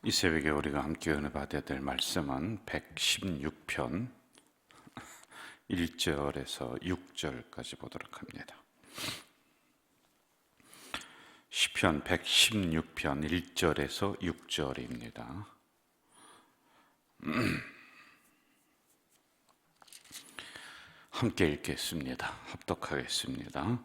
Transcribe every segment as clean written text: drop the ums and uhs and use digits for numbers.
이 새벽에 우리가 함께 은혜 받아야 될 말씀은 116편 1절에서 6절까지 보도록 합니다. 시편 116편 1절에서 6절입니다. 함께 읽겠습니다. 합독하겠습니다.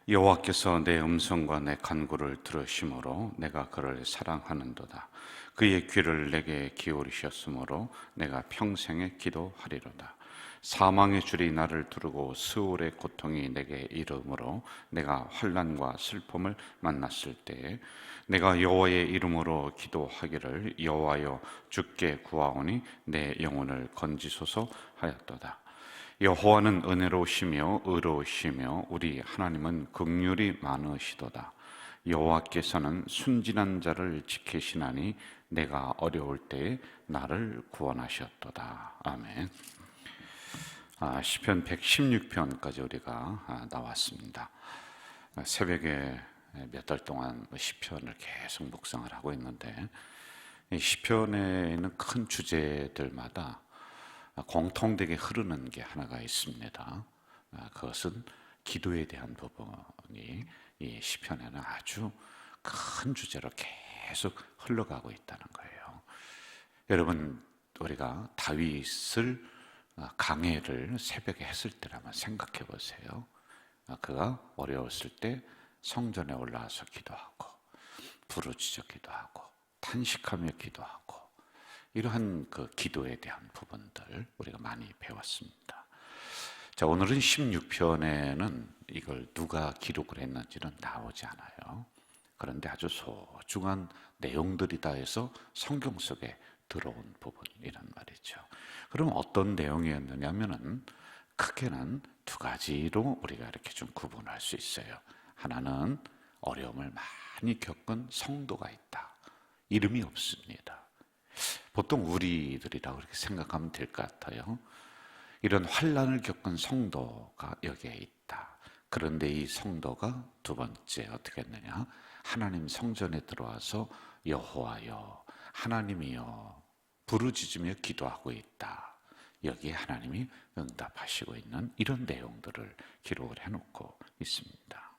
여호와께서 내 음성과 내 간구를 들으심으로 내가 그를 사랑하는도다. 그의 귀를 내게 기울이셨으므로 내가 평생에 기도하리로다. 사망의 줄이 나를 두르고 스올의 고통이 내게 이르므로 내가 환난과 슬픔을 만났을 때에 내가 여호와의 이름으로 기도하기를 여호와여 주께 구하오니 내 영혼을 건지소서 하였도다. 여호와는 은혜로우시며 의로우시며 우리 하나님은 긍휼이 많으시도다. 여호와께서는 순진한 자를 지키시나니 내가 어려울 때에 나를 구원하셨도다. 아멘. 시편 116편까지 우리가 나왔습니다. 새벽에 몇 달 동안 시편을 계속 묵상을 하고 있는데, 이 시편에 있는 큰 주제들마다 공통되게 흐르는 게 하나가 있습니다. 그것은 기도에 대한 부분이 이 시편에는 아주 큰 주제로 계속 흘러가고 있다는 거예요. 여러분, 우리가 다윗을 강해를 새벽에 했을 때라면 생각해 보세요. 그가 어려웠을 때 성전에 올라와서 기도하고 부르짖어 기도하고 탄식하며 기도하고 이러한 그 기도에 대한 부분들 우리가 많이 배웠습니다. 자, 오늘은 16편에는 이걸 누가 기록을 했는지는 나오지 않아요. 그런데 아주 소중한 내용들이다 해서 성경 속에 들어온 부분이란 말이죠. 그럼 어떤 내용이었느냐면은 크게는 두 가지로 우리가 이렇게 좀 구분할 수 있어요. 하나는 어려움을 많이 겪은 성도가 있다. 이름이 없습니다. 보통 우리들이라고 그렇게 생각하면 될 것 같아요. 이런 환난을 겪은 성도가 여기에 있다. 그런데 이 성도가 두 번째 어떻게 했느냐? 하나님 성전에 들어와서 여호와여, 하나님이여 부르짖으며 기도하고 있다. 여기에 하나님이 응답하시고 있는 이런 내용들을 기록을 해놓고 있습니다.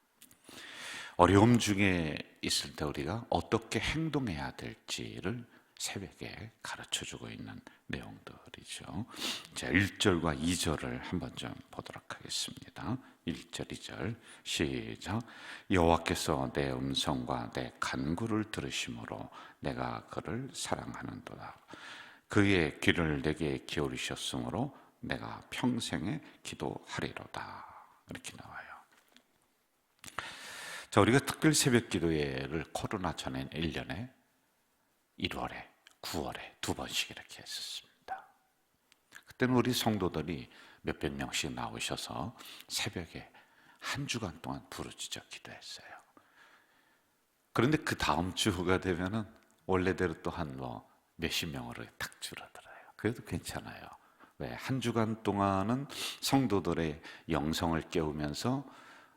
어려움 중에 있을 때 우리가 어떻게 행동해야 될지를 새벽에 가르쳐주고 있는 내용들이죠. 자, 1절과 2절을 한번 좀 보도록 하겠습니다. 1절, 2절 시작. 여호와께서 내 음성과 내 간구를 들으심으로 내가 그를 사랑하는도다. 그의 귀를 내게 기울이셨으므로 내가 평생에 기도하리로다. 이렇게 나와요. 자, 우리가 특별 새벽 기도회를 코로나 전엔 1년에 1월에 9월에 두 번씩 이렇게 했었습니다. 그때는 우리 성도들이 몇백 명씩 나오셔서 새벽에 한 주간 동안 부르짖어 기도했어요. 그런데 그 다음 주가 되면은 원래대로 또 한 몇십 명으로 딱 줄어들어요. 그래도 괜찮아요. 왜? 한 주간 동안은 성도들의 영성을 깨우면서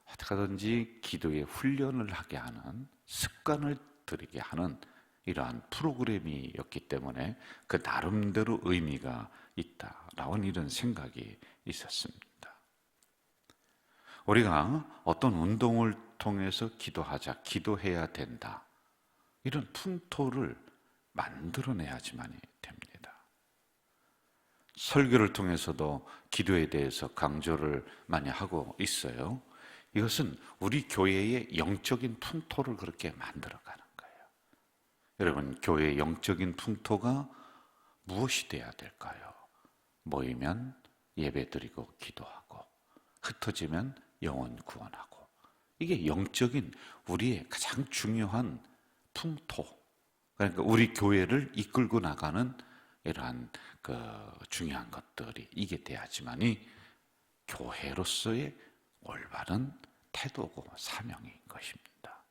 어떻게 하든지 기도의 훈련을 하게 하는 습관을 들이게 하는 이러한 프로그램이었기 때문에 그 나름대로 의미가 있다라는 이런 생각이 있었습니다. 우리가 어떤 운동을 통해서 기도하자, 기도해야 된다, 이런 풍토를 만들어내야지만이 됩니다. 설교를 통해서도 기도에 대해서 강조를 많이 하고 있어요. 이것은 우리 교회의 영적인 풍토를 그렇게 만들어가는 거예요. 여러분, 교회의 영적인 풍토가 무엇이 돼야 될까요? 모이면 예배드리고 기도하고 흩어지면 영혼 구원하고, 이게 영적인 우리의 가장 중요한 풍토, 그러니까 우리 교회를 이끌고 나가는 이러한 그 중요한 것들이 이게 돼야지만이 교회로서의 올바른 태도고 사명인 것입니다.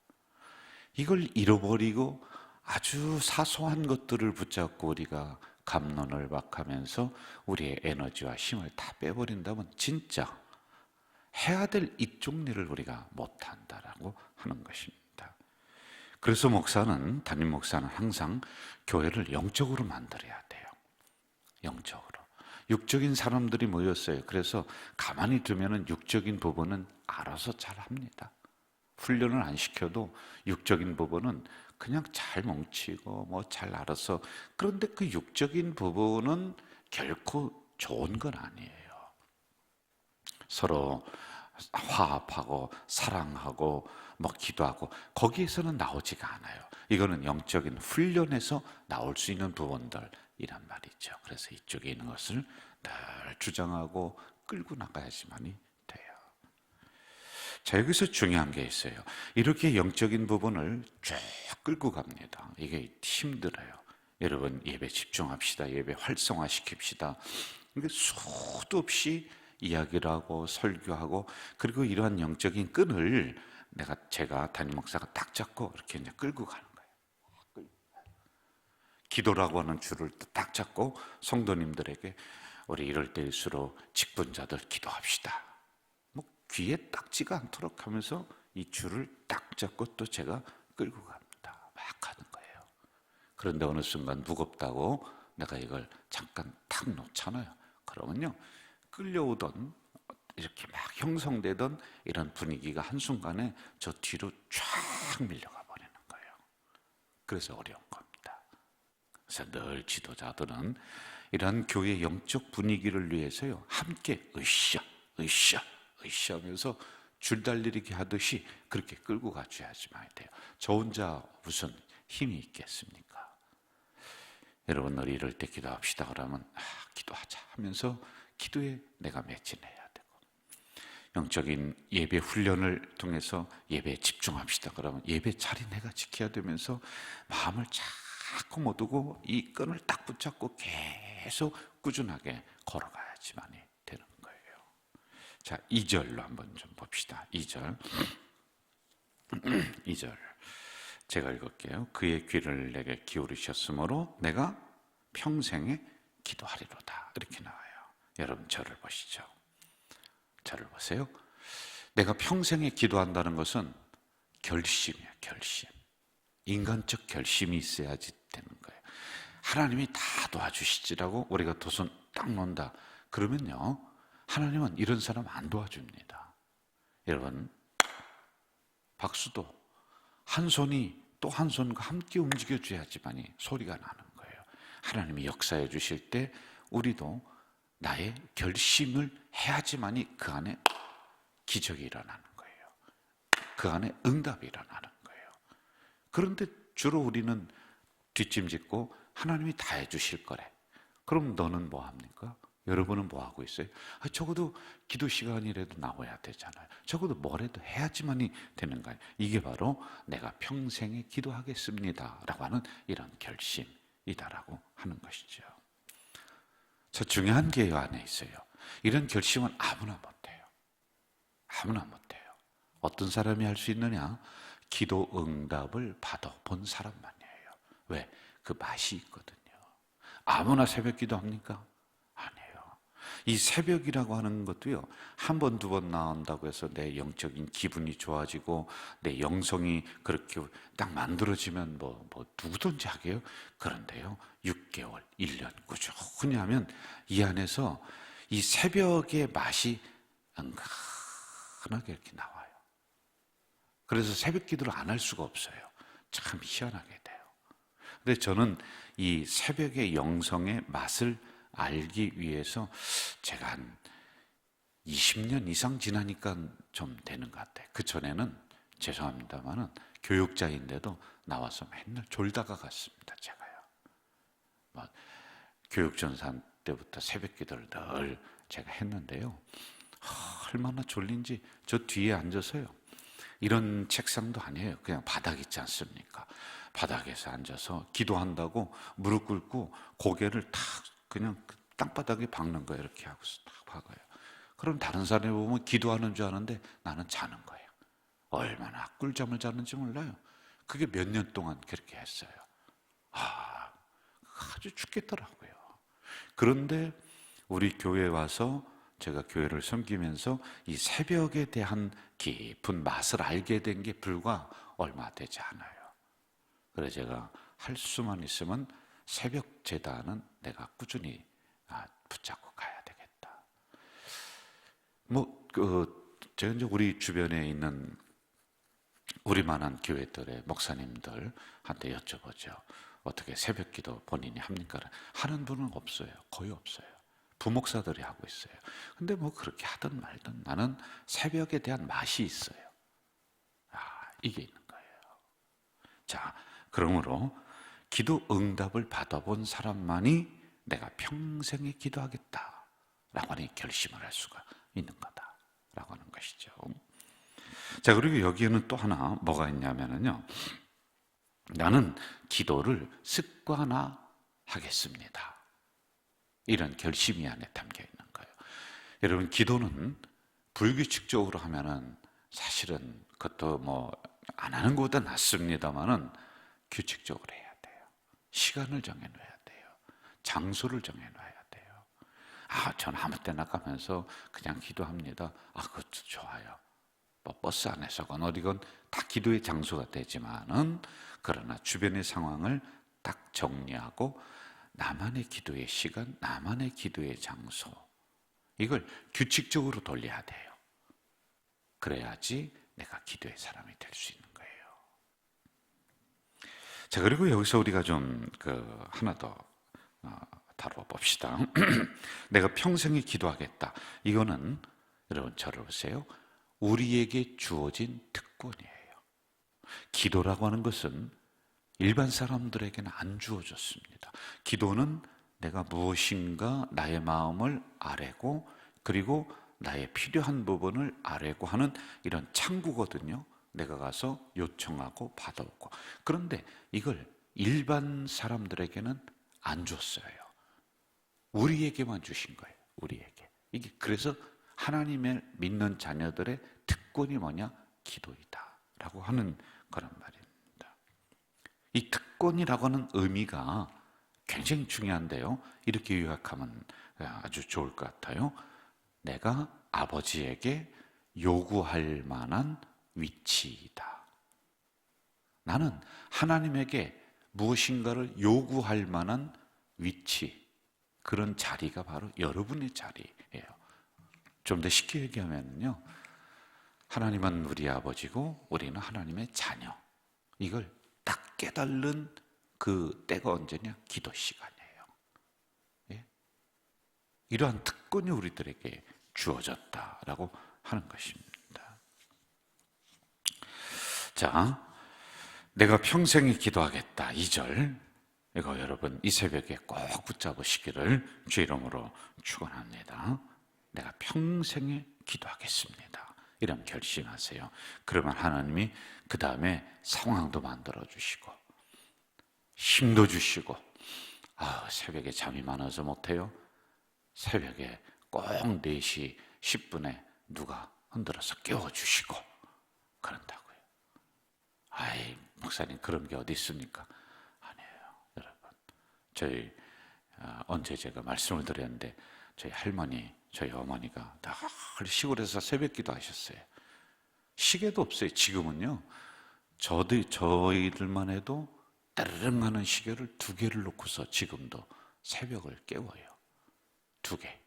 이걸 잃어버리고 아주 사소한 것들을 붙잡고 우리가 갑론을 박하면서 우리의 에너지와 힘을 다 빼버린다면 진짜 해야 될 이쪽 일을 우리가 못한다라고 하는 것입니다. 그래서 담임 목사는 항상 교회를 영적으로 만들어야 돼요. 영적으로. 육적인 사람들이 모였어요. 그래서 가만히 두면은 육적인 부분은 알아서 잘 합니다. 훈련을 안 시켜도 육적인 부분은 그냥 잘 뭉치고 뭐 잘 알아서. 그런데 그 육적인 부분은 결코 좋은 건 아니에요. 서로 화합하고 사랑하고 뭐 기도하고 거기에서는 나오지가 않아요. 이거는 영적인 훈련에서 나올 수 있는 부분들이란 말이죠. 그래서 이쪽에 있는 것을 늘 주장하고 끌고 나가야지만이 돼요. 자, 여기서 중요한 게 있어요. 이렇게 영적인 부분을 쭉 끌고 갑니다. 이게 힘들어요. 여러분, 예배 집중합시다. 예배 활성화 시킵시다. 이게 수도 없이 이야기를 하고 설교하고, 그리고 이러한 영적인 끈을 제가 담임 목사가 딱 잡고 이렇게 이제 끌고 가는 거예요. 기도라고 하는 줄을 딱 잡고 성도님들에게 우리 이럴 때일수록 직분자들 기도합시다. 뭐 귀에 딱지가 않도록 하면서 이 줄을 딱 잡고 또 제가 끌고 갑니다. 막 하는 거예요. 그런데 어느 순간 무겁다고 내가 이걸 잠깐 탁 놓잖아요. 그러면요, 끌려오던 이렇게 막 형성되던 이런 분위기가 한순간에 저 뒤로 쫙 밀려가 버리는 거예요. 그래서 어려운 겁니다. 그래서 늘 지도자들은 이런 교회 영적 분위기를 위해서요, 함께 으쌰 하면서 줄달리기 하듯이 그렇게 끌고 가줘야지만 돼요. 저 혼자 무슨 힘이 있겠습니까? 여러분, 우리 이럴 때 기도합시다 그러면 기도하자 하면서 기도에 내가 매진해야 되고, 영적인 예배 훈련을 통해서 예배에 집중합시다 그러면 예배 자리 내가 지켜야 되면서 마음을 자꾸 못 두고 이 끈을 딱 붙잡고 계속 꾸준하게 걸어가야지만이 되는 거예요. 자, 2절로 한번 좀 봅시다. 2절 제가 읽을게요. 그의 귀를 내게 기울이셨으므로 내가 평생에 기도하리로다. 이렇게 나와요. 여러분, 저를 보시죠. 저를 보세요. 내가 평생에 기도한다는 것은 결심이에요. 결심. 인간적 결심이 있어야지 되는 거예요. 하나님이 다 도와주시지라고 우리가 두 손 딱 놓는다 그러면요, 하나님은 이런 사람 안 도와줍니다. 여러분, 박수도 한 손이 또 한 손과 함께 움직여줘야지만이 소리가 나는 거예요. 하나님이 역사해 주실 때 우리도 나의 결심을 해야지만이 그 안에 기적이 일어나는 거예요. 그 안에 응답이 일어나는 거예요. 그런데 주로 우리는 뒷짐짓고 하나님이 다 해주실 거래. 그럼 너는 뭐 합니까? 여러분은 뭐 하고 있어요? 적어도 기도 시간이라도 나와야 되잖아요. 적어도 뭐라도 해야지만이 되는 거예요. 이게 바로 내가 평생에 기도하겠습니다 라고 하는 이런 결심이다라고 하는 것이죠. 저 중요한 게 이 안에 있어요. 이런 결심은 아무나 못해요. 아무나 못해요. 어떤 사람이 할 수 있느냐? 기도 응답을 받아본 사람만이에요. 왜? 그 맛이 있거든요. 아무나 새벽 기도합니까? 아니에요. 이 새벽이라고 하는 것도요, 한 번, 두 번 나온다고 해서 내 영적인 기분이 좋아지고 내 영성이 그렇게 딱 만들어지면 뭐 누구든지 하게요. 그런데요, 6개월, 1년 꾸준히 하면 이 안에서 이 새벽의 맛이 은근하게 이렇게 나와요. 그래서 새벽 기도를 안 할 수가 없어요. 참 희한하게 돼요. 근데 저는 이 새벽의 영성의 맛을 알기 위해서 제가 한 20년 이상 지나니까 좀 되는 것 같아요. 그 전에는 죄송합니다만은 교육자인데도 나와서 맨날 졸다가 갔습니다. 제가요. 교육전산 때부터 새벽 기도를 늘 제가 했는데요. 얼마나 졸린지 저 뒤에 앉아서요. 이런 책상도 아니에요. 그냥 바닥 있지 않습니까? 바닥에서 앉아서 기도한다고 무릎 꿇고 고개를 탁 그냥 땅바닥에 박는 거예요. 이렇게 하고서 딱 박아요. 그럼 다른 사람이 보면 기도하는 줄 아는데 나는 자는 거예요. 얼마나 꿀잠을 자는지 몰라요. 그게 몇 년 동안 그렇게 했어요. 아주 죽겠더라고요. 그런데 우리 교회에 와서 제가 교회를 섬기면서 이 새벽에 대한 깊은 맛을 알게 된 게 불과 얼마 되지 않아요. 그래 제가 할 수만 있으면 새벽 제단은 내가 꾸준히 붙잡고 가야 되겠다. 제가 이제 우리 주변에 있는 우리만한 교회들의 목사님들한테 여쭤보죠. 어떻게 새벽 기도 본인이 합니까? 하는 분은 없어요. 거의 없어요. 부목사들이 하고 있어요. 근데 그렇게 하든 말든 나는 새벽에 대한 맛이 있어요. 이게 있는 거예요. 자, 그러므로 기도 응답을 받아본 사람만이 내가 평생에 기도하겠다라고 하는 결심을 할 수가 있는 거다라고 하는 것이죠. 자, 그리고 여기에는 또 하나 뭐가 있냐면요, 나는 기도를 습관화하겠습니다. 이런 결심이 안에 담겨 있는 거예요. 여러분, 기도는 불규칙적으로 하면은 사실은 그것도 안 하는 것보다 낫습니다만은 규칙적으로 해야 돼요. 시간을 정해놔야 돼요. 장소를 정해놔야 돼요. 저는 아무 때나 가면서 그냥 기도합니다. 그것도 좋아요. 버스 안에서건 어디건 다 기도의 장소가 되지만은, 그러나 주변의 상황을 딱 정리하고 나만의 기도의 시간, 나만의 기도의 장소, 이걸 규칙적으로 돌려야 돼요. 그래야지 내가 기도의 사람이 될 수 있는 거예요. 자, 그리고 여기서 우리가 좀 하나 더 다뤄봅시다. 내가 평생에 기도하겠다. 이거는 여러분 저를 보세요. 우리에게 주어진 특권이에요. 기도라고 하는 것은 일반 사람들에게는 안 주어졌습니다. 기도는 내가 무엇인가 나의 마음을 아뢰고, 그리고 나의 필요한 부분을 아뢰고 하는 이런 창구거든요. 내가 가서 요청하고 받아오고. 그런데 이걸 일반 사람들에게는 안 줬어요. 우리에게만 주신 거예요. 우리에게. 이게 그래서 하나님을 믿는 자녀들의 특권이 뭐냐? 기도이다 라고 하는 그런 말입니다. 이 특권이라고 하는 의미가 굉장히 중요한데요, 이렇게 요약하면 아주 좋을 것 같아요. 내가 아버지에게 요구할 만한 위치이다. 나는 하나님에게 무엇인가를 요구할 만한 위치, 그런 자리가 바로 여러분의 자리예요. 좀 더 쉽게 얘기하면요, 하나님은 우리 아버지고 우리는 하나님의 자녀, 이걸 딱 깨달는 그 때가 언제냐? 기도 시간이에요. 예? 이러한 특권이 우리들에게 주어졌다라고 하는 것입니다. 자, 내가 평생에 기도하겠다, 2절. 이거 여러분 이 새벽에 꼭 붙잡으시기를 주 이름으로 축원합니다. 내가 평생에 기도하겠습니다. 이런 결심하세요. 그러면 하나님이 그 다음에 상황도 만들어 주시고 힘도 주시고, 새벽에 잠이 많아서 못해요? 새벽에 꼭 4시 10분에 누가 흔들어서 깨워주시고 그런다고요. 목사님 그런 게 어디 있습니까? 아니에요. 여러분, 저희 언제 제가 말씀을 드렸는데 저희 할머니, 저희 어머니가 늘 시골에서 새벽 기도 하셨어요. 시계도 없어요. 지금은요, 저희들만 해도 따르릉 하는 시계를 2개를 놓고서 지금도 새벽을 깨워요. 2개.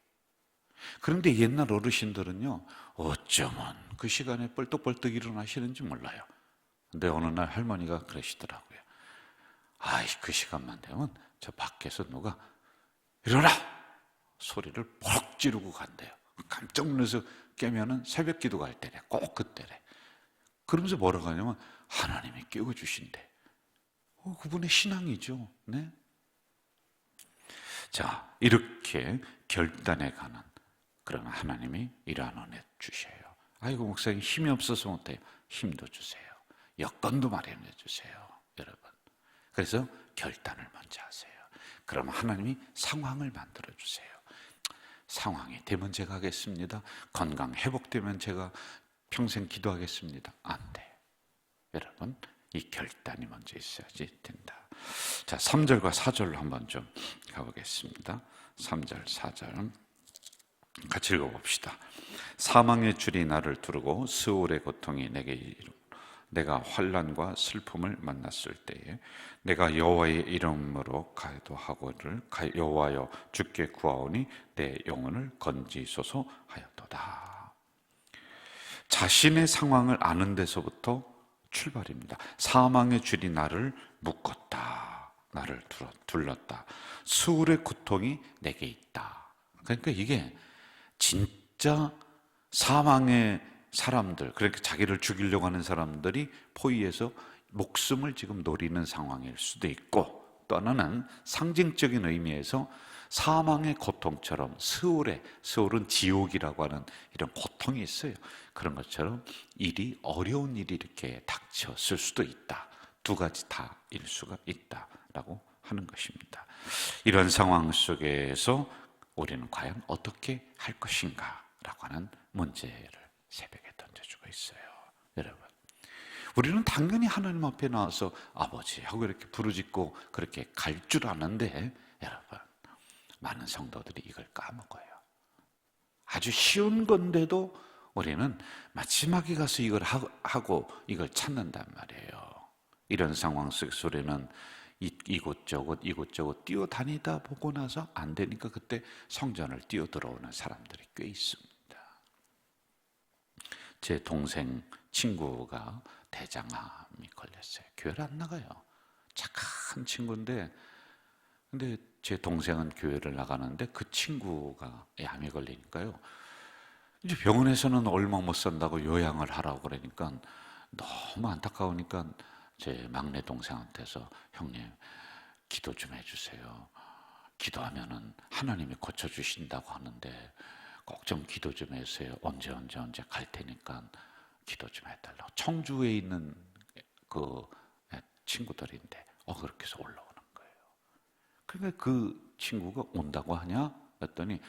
그런데 옛날 어르신들은요, 어쩌면 그 시간에 뻘떡뻘떡 일어나시는지 몰라요. 근데 어느 날 할머니가 그러시더라고요. 그 시간만 되면 저 밖에서 누가 일어나! 소리를 퍽 지르고 간대요. 깜짝 놀라서 깨면은 새벽 기도 갈 때래. 꼭 그때래. 그러면서 뭐라고 하냐면 하나님이 깨워주신대. 그분의 신앙이죠. 네? 자, 이렇게 결단에 가는 그런 하나님이 이러한 은혜 주셔요. 목사님 힘이 없어서 못해요. 힘도 주세요. 여건도 마련해 주세요. 여러분. 그래서 결단을 먼저 하세요. 그러면 하나님이 상황을 만들어 주세요. 상황이 되면 제가 하겠습니다. 건강 회복되면 제가 평생 기도하겠습니다. 안 돼. 여러분, 이 결단이 먼저 있어야지 된다. 자, 3절과 4절로 한번 좀 가보겠습니다. 3절, 4절 같이 읽어봅시다. 사망의 줄이 나를 두르고 스올의 고통이 내게 내가 환난과 슬픔을 만났을 때에 내가 여호와의 이름으로 기도하거늘 여호와여 주께 구하오니 내 영혼을 건지소서 하였도다. 자신의 상황을 아는 데서부터 출발입니다. 사망의 줄이 나를 묶었다, 나를 둘렀다, 수울의 고통이 내게 있다. 그러니까 이게 진짜 사망의 사람들, 그러니까 자기를 죽이려고 하는 사람들이 포위해서 목숨을 지금 노리는 상황일 수도 있고, 또 하나는 상징적인 의미에서 사망의 고통처럼 스울은 지옥이라고 하는 이런 고통이 있어요. 그런 것처럼 어려운 일이 이렇게 닥쳤을 수도 있다. 두 가지 다일 수가 있다라고 하는 것입니다. 이런 상황 속에서 우리는 과연 어떻게 할 것인가 라고 하는 문제를 새벽에 던져주고 있어요. 여러분, 우리는 당연히 하나님 앞에 나와서 아버지 하고 이렇게 부르짖고 그렇게 갈 줄 아는데, 여러분, 많은 성도들이 이걸 까먹어요. 아주 쉬운 건데도 우리는 마지막에 가서 이걸 하고 이걸 찾는단 말이에요. 이런 상황 속에서 우리는 이곳저곳 뛰어다니다 보고 나서 안 되니까 그때 성전을 뛰어들어오는 사람들이 꽤 있습니다. 제 동생 친구가 대장암이 걸렸어요. 교회를 안 나가요. 착한 친구인데, 근데 제 동생은 교회를 나가는데 그 친구가 암이 걸리니까요, 이제 병원에서는 얼마 못 산다고 요양을 하라고 그러니까 너무 안타까우니까 제 막내 동생한테서 형님 기도 좀 해주세요. 기도하면은 하나님이 고쳐주신다고 하는데 꼭 좀 기도 좀 해주세요. 언제 갈 테니까 기도 좀 해달라고. 청주에 있는 그 친구들인데 그렇게 해서 올라오는 거예요. 그러니까 그 친구가 온다고 하냐 했더니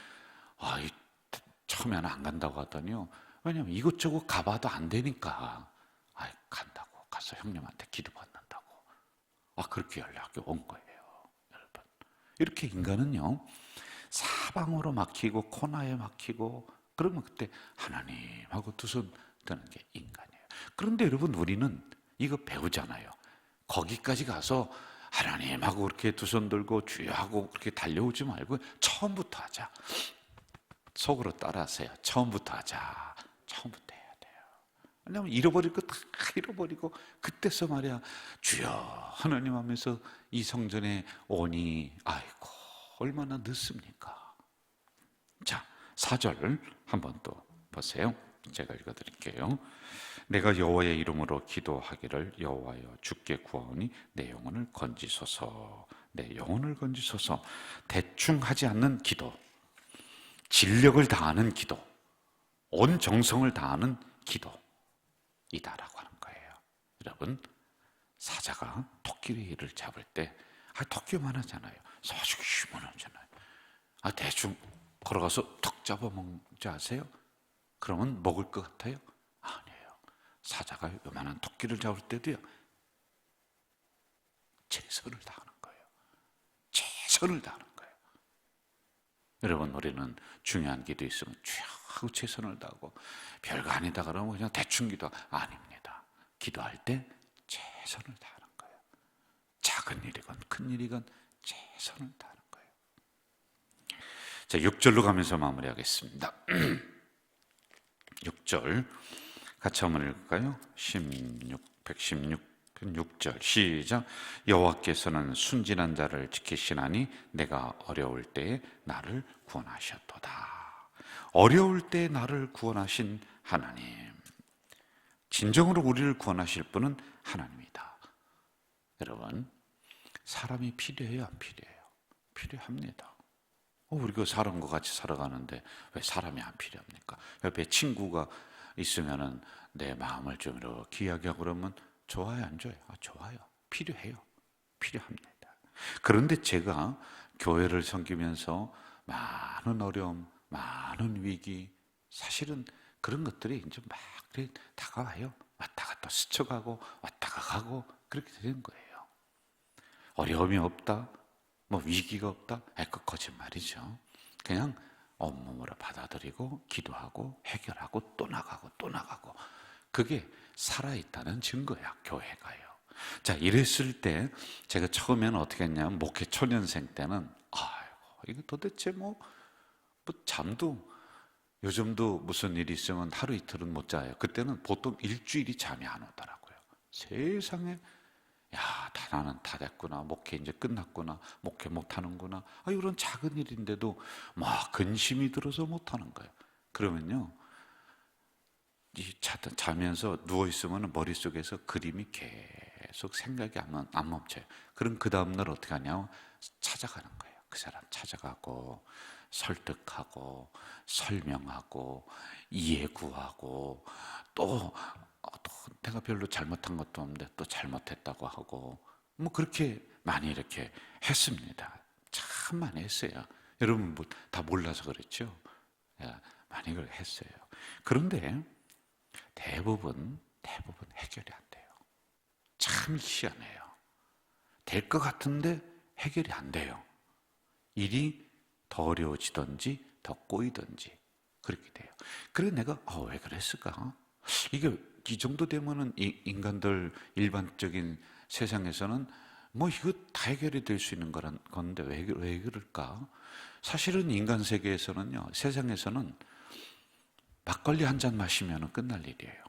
처음에는 안 간다고 하더니요, 왜냐면 이것저것 가봐도 안 되니까 간다고, 가서 형님한테 기도 받는다고. 그렇게 연락이 온 거예요. 여러분, 이렇게 인간은요 사방으로 막히고 코너에 막히고 그러면 그때 하나님하고 두 손 드는 게 인간이에요. 그런데 여러분, 우리는 이거 배우잖아요. 거기까지 가서 하나님하고 그렇게 두 손 들고 주여 하고 그렇게 달려오지 말고 처음부터 하자. 속으로 따라하세요. 처음부터 하자. 처음부터 해야 돼요. 왜냐하면 잃어버리고 다 잃어버리고 그때서 말이야 주여 하나님 하면서 이 성전에 오니 아이고 얼마나 늦습니까? 자, 4절 한번 또 보세요. 제가 읽어드릴게요. 내가 여호와의 이름으로 기도하기를 여호와여 주께 구하오니 내 영혼을 건지소서. 내 영혼을 건지소서. 대충 하지 않는 기도, 진력을 다하는 기도, 온 정성을 다하는 기도이다라고 하는 거예요. 여러분, 사자가 토끼를 잡을 때 토끼만 하잖아요. 사직이만 하잖아요. 대충 걸어가서 턱 잡아먹지 아세요? 그러면 먹을 것 같아요? 아니에요. 사자가 요만한 토끼를 잡을 때도요 최선을 다하는 거예요. 최선을 다하는 거예요. 여러분, 우리는 중요한 기도 있으면 쫙 하고 최선을 다하고, 별거 아니다 그러면 그냥 대충 기도. 아닙니다. 기도할 때 최선을 다하는 거예요. 작은 일이건 큰 일이건 최선을 다하는 거예요. 자, 6절로 가면서 마무리하겠습니다. 6절 같이 한번 읽을까요? 116절 시작. 여호와께서는 순진한 자를 지키시나니 내가 어려울 때에 나를 구원하셨도다. 어려울 때 나를 구원하신 하나님, 진정으로 우리를 구원하실 분은 하나님이다. 여러분, 사람이 필요해요, 안 필요해요? 필요합니다. 우리가 사람과 같이 살아가는데 왜 사람이 안 필요합니까? 옆에 친구가 있으면은 내 마음을 좀 이렇게 이야기하고 그러면 좋아요, 안 좋아요? 좋아요. 필요해요. 필요합니다. 그런데 제가 교회를 섬기면서 많은 어려움, 많은 위기, 사실은 그런 것들이 이제 막 다가와요. 왔다가 또 스쳐가고 왔다가 가고 그렇게 되는 거예요. 어려움이 없다, 위기가 없다? 그 거짓말이죠. 그냥 온몸으로 받아들이고 기도하고 해결하고 또 나가고 또 나가고, 그게 살아있다는 증거야, 교회가요. 자, 이랬을 때 제가 처음에는 어떻게 했냐면, 목회 초년생 때는 아이고, 이거 도대체 뭐 잠도, 요즘도 무슨 일이 있으면 하루 이틀은 못 자요. 그때는 보통 일주일이 잠이 안 오더라고요. 세상에, 야, 나는 다 됐구나, 목회 이제 끝났구나, 목회 못 하는구나, 이런 작은 일인데도 막 근심이 들어서 못 하는 거예요. 그러면요, 자면서 누워있으면 머릿속에서 그림이 계속 생각이 안 멈춰요. 그럼 그 다음날 어떻게 하냐면 찾아가는 거예요. 그 사람 찾아가고 설득하고 설명하고 이해 구하고 또 내가 별로 잘못한 것도 없는데 또 잘못했다고 하고 뭐 그렇게 많이 이렇게 했습니다. 참 많이 했어요. 여러분 뭐 다 몰라서 그랬죠. 많이 했어요. 그런데 대부분 해결이 안 돼요. 참 희한해요. 될 것 같은데 해결이 안 돼요. 일이 더 어려워지든지 더 꼬이든지 그렇게 돼요. 그래서 내가 왜 그랬을까? 이게 이 정도 되면은 인간들 일반적인 세상에서는 뭐 이거 다 해결이 될 수 있는 건데 왜 그럴까? 사실은 인간 세계에서는요, 세상에서는 막걸리 한 잔 마시면 끝날 일이에요.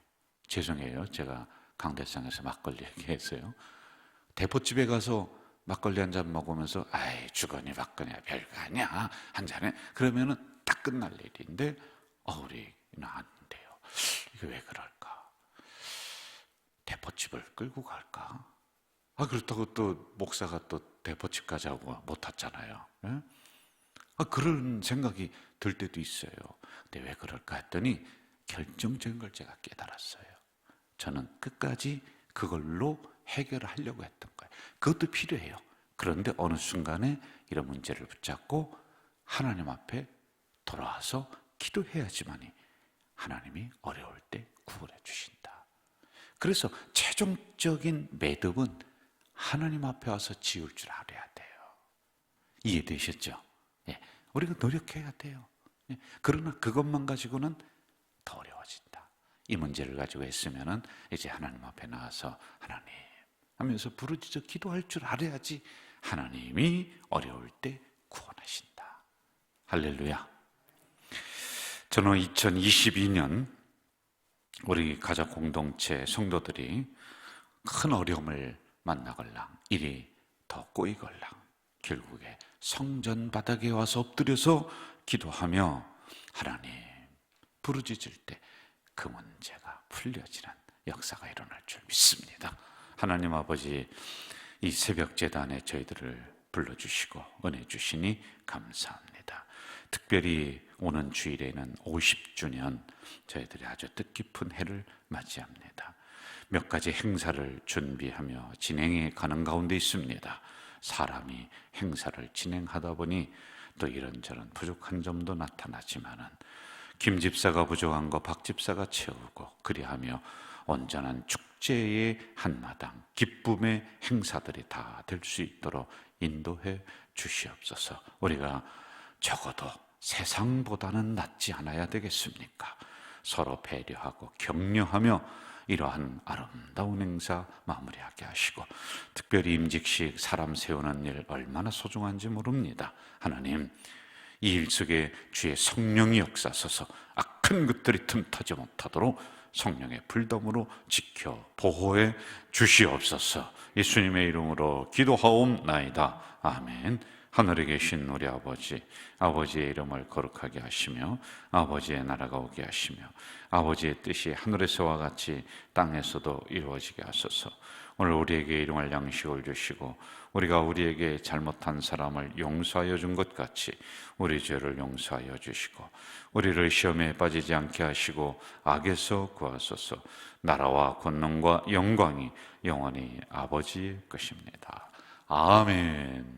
죄송해요. 제가 강대상에서 막걸리 얘기했어요. 대포집에 가서 막걸리 한 잔 먹으면서 아이 주거니 받거니야 별거 아니야 한 잔에 그러면은 딱 끝날 일인데 우리는 안 돼요. 이게 왜 그럴까? 대포집을 끌고 갈까? 그렇다고 또 목사가 또 대포집 가자고 못 왔잖아요. 예? 그런 생각이 들 때도 있어요. 근데 왜 그럴까 했더니 결정적인 걸 제가 깨달았어요. 저는 끝까지 그걸로 해결을 하려고 했던 거예요. 그것도 필요해요. 그런데 어느 순간에 이런 문제를 붙잡고 하나님 앞에 돌아와서 기도해야지만이 하나님이 어려울 때 구원해 주신다. 그래서 최종적인 매듭은 하나님 앞에 와서 지을 줄 알아야 돼요. 이해되셨죠? 예, 우리가 노력해야 돼요. 예, 그러나 그것만 가지고는 더 어려워진다. 이 문제를 가지고 했으면은 이제 하나님 앞에 나와서 하나님 하면서 부르짖어 기도할 줄 알아야지 하나님이 어려울 때 구원하신다. 할렐루야. 저는 2022년 우리 가족 공동체 성도들이 큰 어려움을 만나걸랑 일이 더 꼬이걸랑 결국에 성전 바닥에 와서 엎드려서 기도하며 하나님 부르짖을 때 그 문제가 풀려지는 역사가 일어날 줄 믿습니다. 하나님 아버지, 이 새벽 제단에 저희들을 불러주시고 은혜 주시니 감사합니다. 특별히 오는 주일에는 50주년 저희들이 아주 뜻깊은 해를 맞이합니다. 몇 가지 행사를 준비하며 진행해 가는 가운데 있습니다. 사람이 행사를 진행하다 보니 또 이런저런 부족한 점도 나타나지만은 김 집사가 부족한 거 박 집사가 채우고 그리하며 온전한 축제의 한마당 기쁨의 행사들이 다 될 수 있도록 인도해 주시옵소서. 우리가 적어도 세상보다는 낫지 않아야 되겠습니까? 서로 배려하고 격려하며 이러한 아름다운 행사 마무리하게 하시고, 특별히 임직식 사람 세우는 일 얼마나 소중한지 모릅니다. 하나님, 이 일 속에 주의 성령이 역사하셔서 악한 것들이 틈타지 못하도록 성령의 불덤으로 지켜 보호해 주시옵소서. 예수님의 이름으로 기도하옵나이다. 아멘. 하늘에 계신 우리 아버지, 아버지의 이름을 거룩하게 하시며 아버지의 나라가 오게 하시며 아버지의 뜻이 하늘에서와 같이 땅에서도 이루어지게 하소서. 오늘 우리에게 일용할 양식을 주시고 우리가 우리에게 잘못한 사람을 용서하여 준 것 같이 우리 죄를 용서하여 주시고 우리를 시험에 빠지지 않게 하시고 악에서 구하소서. 나라와 권능과 영광이 영원히 아버지의 것입니다. 아멘.